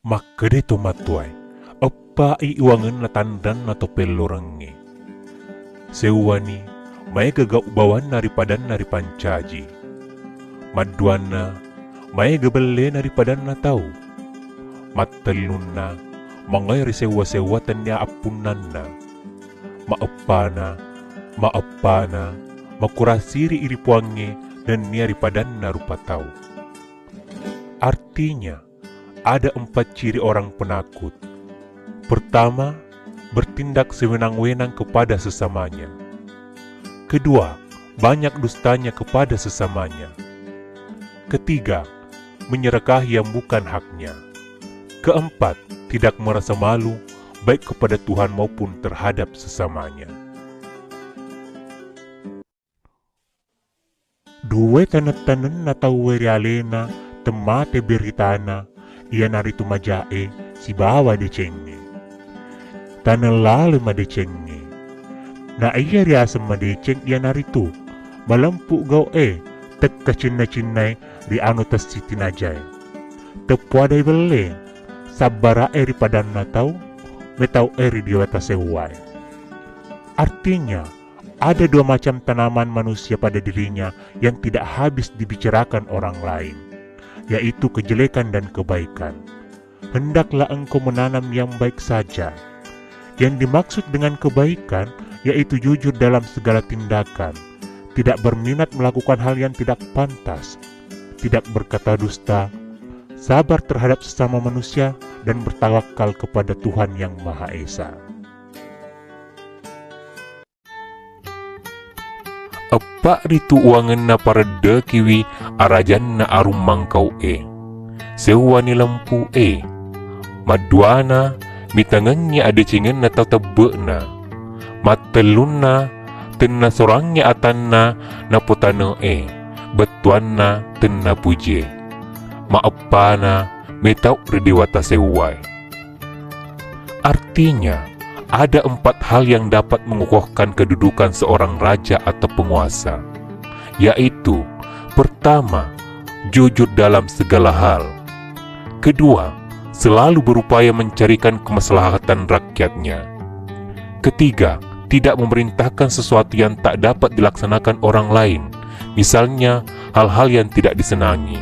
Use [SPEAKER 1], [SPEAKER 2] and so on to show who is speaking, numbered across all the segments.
[SPEAKER 1] Makede to matuai, apa iwangan na tandan na to pelorangi. Sewani, may gagaw bawan naripadan nari pancaji. Maduana, may gabale naripadan na tau. Matalun na, mangay risewa-sewatan niya apunan na. Maapana, makurasiri iripuangi dan niaripadan na rupatau. Artinya, ada 4 ciri orang penakut. Pertama, bertindak sewenang-wenang kepada sesamanya. Kedua, banyak dustanya kepada sesamanya. Ketiga, menyerakahi yang bukan haknya. Keempat, tidak merasa malu baik kepada Tuhan maupun terhadap sesamanya. Dua tanat-tanan na tawari alena temate beritana ia nari tumajae si bawa decenge. Tanah lalu madecenge. Na iya riasam madeceng ia nari tu malampu gau tekka cinna-cinnai di anu tas sitinajay. Tepuadai bele sabara eri padan na tau metau eri diwata sewai. Artinya ada 2 macam tanaman manusia pada dirinya yang tidak habis dibicarakan orang lain, yaitu kejelekan dan kebaikan. Hendaklah engkau menanam yang baik saja. Yang dimaksud dengan kebaikan yaitu jujur dalam segala tindakan, tidak berminat melakukan hal yang tidak pantas, tidak berkata dusta, sabar terhadap sesama manusia, dan bertawakal kepada Tuhan yang Maha Esa. Apa ritu uangan na parada kiwi arajan na arum mangkau sewani lampu maduana mitangannya ada cingan na tau tebe na matelun na tenna sorangnya atanna na putana betuan na tenna puje maapana metau redewata sewai. Artinya ada 4 hal yang dapat mengukuhkan kedudukan seorang raja atau penguasa, yaitu pertama, jujur dalam segala hal. Kedua, selalu berupaya mencarikan kemaslahatan rakyatnya. Ketiga, tidak memerintahkan sesuatu yang tak dapat dilaksanakan orang lain, misalnya hal-hal yang tidak disenangi.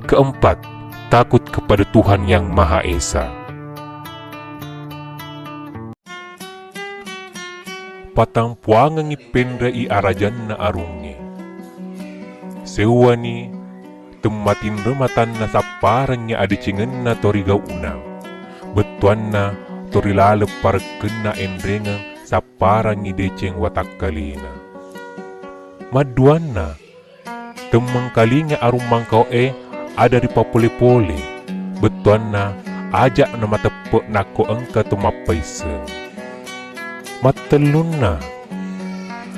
[SPEAKER 1] Keempat, takut kepada Tuhan yang Maha Esa. Patang puangang ipendra i arajan na arungi. Sewani, tematin rematan na saparan niya adicingan na torigau unang. Betuan na torilalep parken na endrengang saparan ni deceng watak kalina. Maduan na, temang kalinya arum mangkau ada di papole-pole. Betuan na, ajak na matepek nako engka tumapaiseng. Matalun na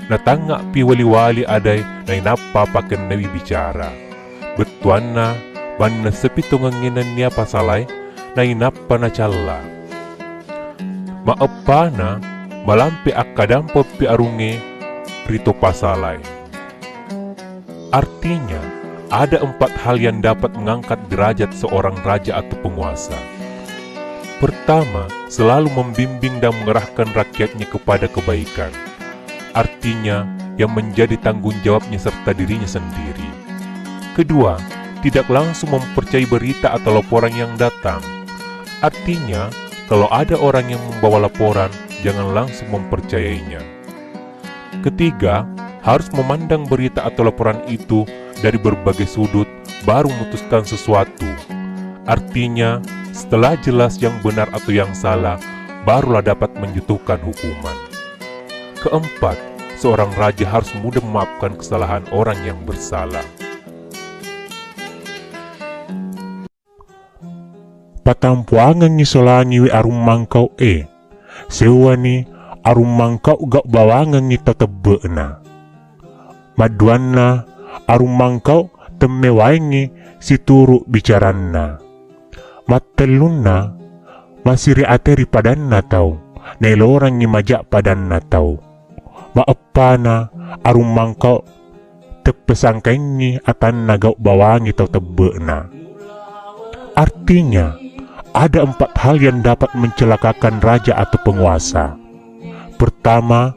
[SPEAKER 1] natangga pi wali-wali aday na inapa paken nawi bicara. Betuan na ban na sepitunganginan niya pasalay na inapa na calla. Maapa na malampi akadampo pi arunge rito pasalay. Artinya ada 4 hal yang dapat mengangkat derajat seorang raja atau penguasa. Pertama, selalu membimbing dan mengerahkan rakyatnya kepada kebaikan. Artinya, yang menjadi tanggung jawabnya serta dirinya sendiri. Kedua, tidak langsung mempercayai berita atau laporan yang datang. Artinya, kalau ada orang yang membawa laporan, jangan langsung mempercayainya. Ketiga, harus memandang berita atau laporan itu dari berbagai sudut, baru memutuskan sesuatu. Artinya, setelah jelas yang benar atau yang salah, barulah dapat menjatuhkan hukuman. Keempat, seorang raja harus mudah memaafkan kesalahan orang yang bersalah. Patampuangan ni solangi wi arum mangkau sewani arum mangkau gak bawangan ni tetebe na. Maduan na arum mangkau temewaingi si turu bicaranna. Matalun na masiri ateri padan na tau nelorang ni majak padan na tau. Maapana arum mangkau tepesangkaingi atan nagau bawangi tau tebe na. Artinya Ada 4 hal yang dapat mencelakakan raja atau penguasa. Pertama,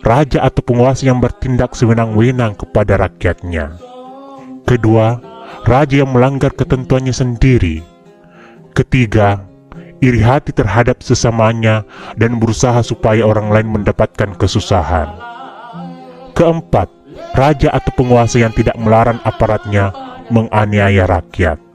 [SPEAKER 1] raja atau penguasa yang bertindak sewenang-wenang kepada rakyatnya. Kedua, raja yang melanggar ketentuannya sendiri. Ketiga, iri hati terhadap sesamanya dan berusaha supaya orang lain mendapatkan kesusahan. Keempat, raja atau penguasa yang tidak melarang aparatnya menganiaya rakyat.